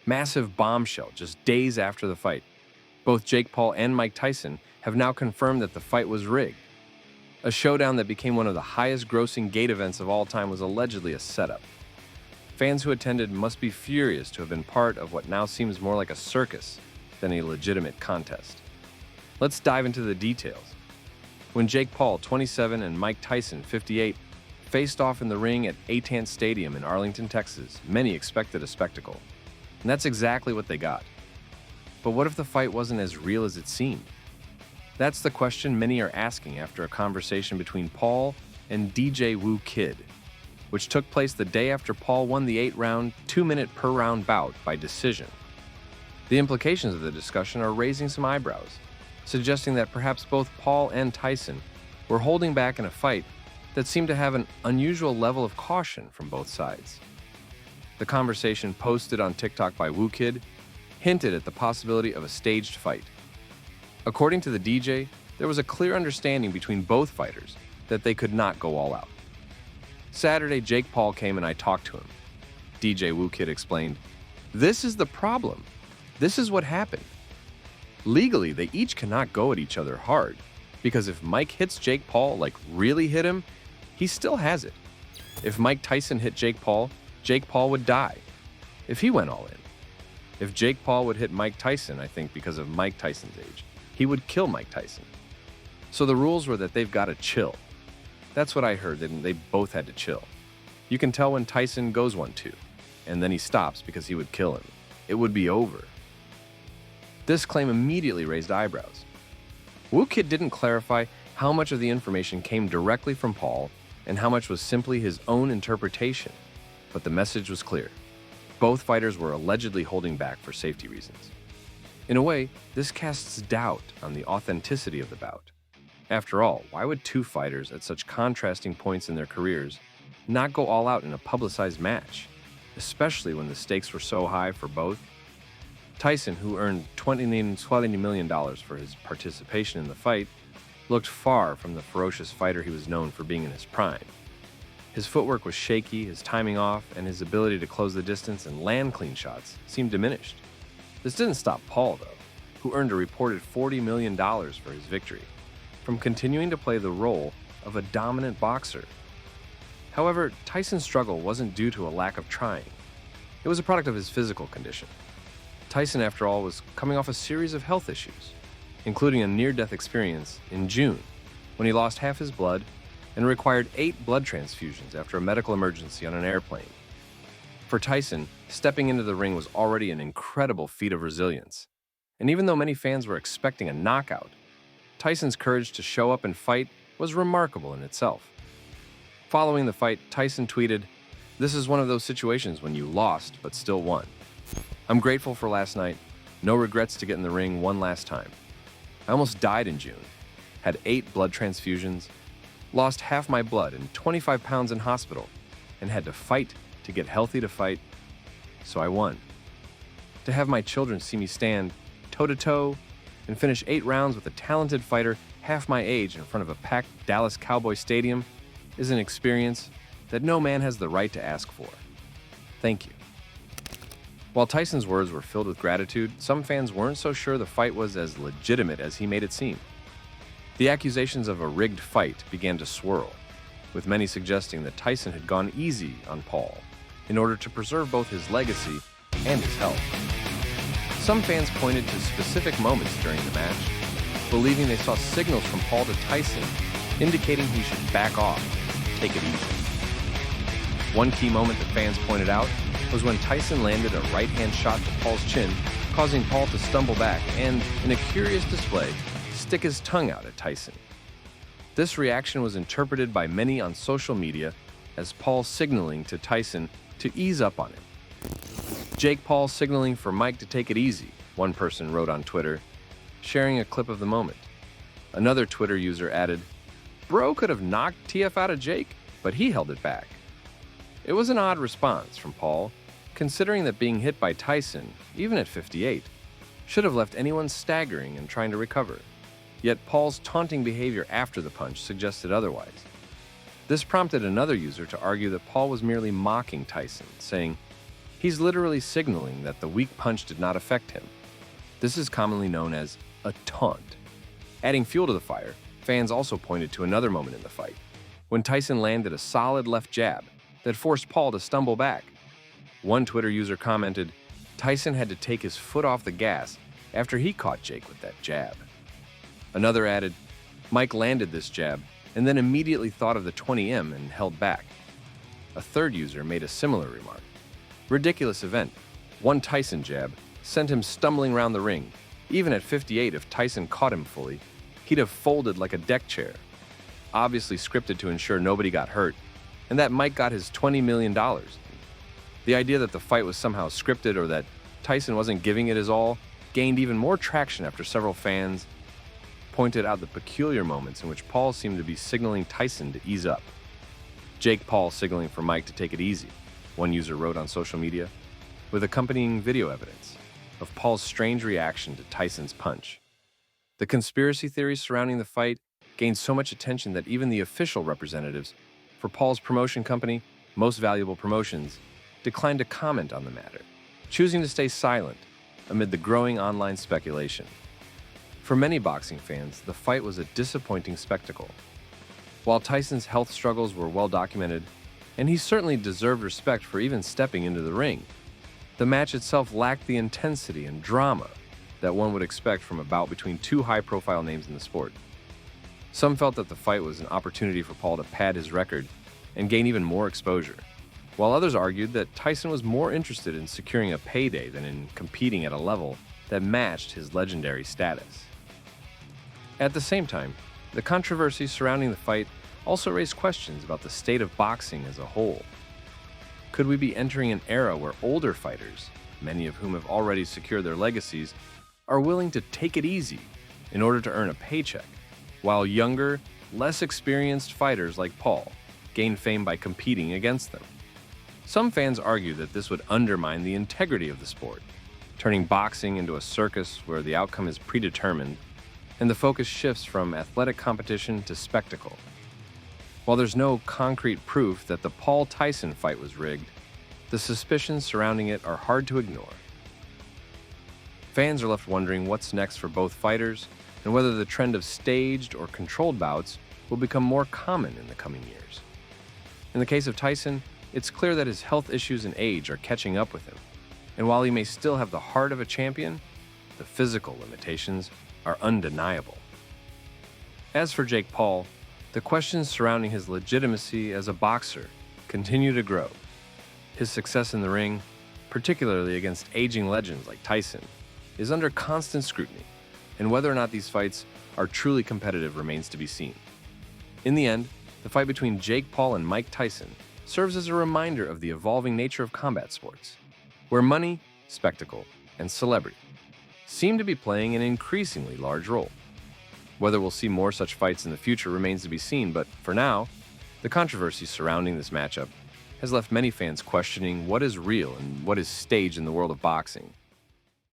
Massive bombshell just days after the fight. Both Jake Paul and Mike Tyson have now confirmed that the fight was rigged. A showdown that became one of the highest-grossing gate events of all time was allegedly a setup. Fans who attended must be furious to have been part of what now seems more like a circus than a legitimate contest. Let's dive into the details. When Jake Paul, 27, and Mike Tyson, 58, faced off in the ring at Atant Stadium in Arlington, Texas, many expected a spectacle. And that's exactly what they got. But what if the fight wasn't as real as it seemed? That's the question many are asking after a conversation between Paul and DJ Woo Kid, which took place the day after Paul won the 8-round, 2-minute per round bout by decision. The implications of the discussion are raising some eyebrows, suggesting that perhaps both Paul and Tyson were holding back in a fight that seemed to have an unusual level of caution from both sides. The conversation posted on TikTok by Woo Kid hinted at the possibility of a staged fight. According to the DJ, there was a clear understanding between both fighters that they could not go all out. Saturday, Jake Paul came and I talked to him. DJ Woo Kid explained, "This is the problem. This is what happened. Legally, they each cannot go at each other hard, because if Mike hits Jake Paul, like really hit him, he still has it. If Mike Tyson hit Jake Paul would die, if he went all in. If Jake Paul would hit Mike Tyson, I think because of Mike Tyson's age, he would kill Mike Tyson. So the rules were that they've got to chill." That's what I heard, that they both had to chill. You can tell when Tyson goes 1-2, and then he stops because he would kill him. It would be over. This claim immediately raised eyebrows. Woo Kid didn't clarify how much of the information came directly from Paul and how much was simply his own interpretation, but the message was clear. Both fighters were allegedly holding back for safety reasons. In a way, this casts doubt on the authenticity of the bout. After all, why would two fighters at such contrasting points in their careers not go all out in a publicized match, especially when the stakes were so high for both? Tyson, who earned $20 million for his participation in the fight, looked far from the ferocious fighter he was known for being in his prime. His footwork was shaky, his timing off, and his ability to close the distance and land clean shots seemed diminished. This didn't stop Paul, though, who earned a reported $40 million for his victory, from continuing to play the role of a dominant boxer. However, Tyson's struggle wasn't due to a lack of trying. It was a product of his physical condition. Tyson, after all, was coming off a series of health issues, including a near-death experience in June, when he lost half his blood and required 8 blood transfusions after a medical emergency on an airplane. For Tyson, stepping into the ring was already an incredible feat of resilience. And even though many fans were expecting a knockout, Tyson's courage to show up and fight was remarkable in itself. Following the fight, Tyson tweeted, "This is one of those situations when you lost but still won. I'm grateful for last night. No regrets to get in the ring one last time. I almost died in June, had 8 blood transfusions, lost half my blood and 25 pounds in hospital, and had to fight to get healthy to fight, so I won. To have my children see me stand toe-to-toe and finish 8 rounds with a talented fighter half my age in front of a packed Dallas Cowboy Stadium is an experience that no man has the right to ask for. Thank you." While Tyson's words were filled with gratitude, some fans weren't so sure the fight was as legitimate as he made it seem. The accusations of a rigged fight began to swirl, with many suggesting that Tyson had gone easy on Paul in order to preserve both his legacy and his health. Some fans pointed to specific moments during the match, believing they saw signals from Paul to Tyson indicating he should back off, take it easy. One key moment that fans pointed out was when Tyson landed a right-hand shot to Paul's chin, causing Paul to stumble back and, in a curious display, stick his tongue out at Tyson. This reaction was interpreted by many on social media as Paul signaling to Tyson to ease up on him. "Jake Paul signaling for Mike to take it easy," one person wrote on Twitter, sharing a clip of the moment. Another Twitter user added, "Bro could have knocked TF out of Jake, but he held it back." It was an odd response from Paul, considering that being hit by Tyson, even at 58, should have left anyone staggering and trying to recover. Yet Paul's taunting behavior after the punch suggested otherwise. This prompted another user to argue that Paul was merely mocking Tyson, saying, He's literally signaling that the weak punch did not affect him. This is commonly known as a taunt. Adding fuel to the fire, fans also pointed to another moment in the fight, when Tyson landed a solid left jab that forced Paul to stumble back. One Twitter user commented, "Tyson had to take his foot off the gas after he caught Jake with that jab." Another added, "Mike landed this jab and then immediately thought of the 20M and held back." A third user made a similar remark. "Ridiculous event. One Tyson jab sent him stumbling around the ring. Even at 58, if Tyson caught him fully, he'd have folded like a deck chair. Obviously scripted to ensure nobody got hurt, and that Mike got his $20 million. The idea that the fight was somehow scripted or that Tyson wasn't giving it his all gained even more traction after several fans pointed out the peculiar moments in which Paul seemed to be signaling Tyson to ease up. Jake Paul signaling for Mike to take it easy, one user wrote on social media, with accompanying video evidence of Paul's strange reaction to Tyson's punch. The conspiracy theories surrounding the fight gained so much attention that even the official representatives for Paul's promotion company, Most Valuable Promotions, declined to comment on the matter, choosing to stay silent amid the growing online speculation. For many boxing fans, the fight was a disappointing spectacle. While Tyson's health struggles were well documented, and he certainly deserved respect for even stepping into the ring, the match itself lacked the intensity and drama that one would expect from a bout between two high-profile names in the sport. Some felt that the fight was an opportunity for Paul to pad his record and gain even more exposure, while others argued that Tyson was more interested in securing a payday than in competing at a level that matched his legendary status. At the same time, the controversy surrounding the fight also raised questions about the state of boxing as a whole. Could we be entering an era where older fighters, many of whom have already secured their legacies, are willing to take it easy in order to earn a paycheck, while younger, less experienced fighters like Paul gain fame by competing against them? Some fans argue that this would undermine the integrity of the sport, turning boxing into a circus where the outcome is predetermined and the focus shifts from athletic competition to spectacle. While there's no concrete proof that the Paul-Tyson fight was rigged, the suspicions surrounding it are hard to ignore. Fans are left wondering what's next for both fighters and whether the trend of staged or controlled bouts will become more common in the coming years. In the case of Tyson, it's clear that his health issues and age are catching up with him, and while he may still have the heart of a champion, the physical limitations are undeniable. As for Jake Paul, the questions surrounding his legitimacy as a boxer continue to grow. His success in the ring, particularly against aging legends like Tyson, is under constant scrutiny, and whether or not these fights are truly competitive remains to be seen. In the end, the fight between Jake Paul and Mike Tyson serves as a reminder of the evolving nature of combat sports, where money, spectacle, and celebrity seem to be playing an increasingly large role. Whether we'll see more such fights in the future remains to be seen, but for now, the controversy surrounding this matchup has left many fans questioning what is real and what is staged in the world of boxing.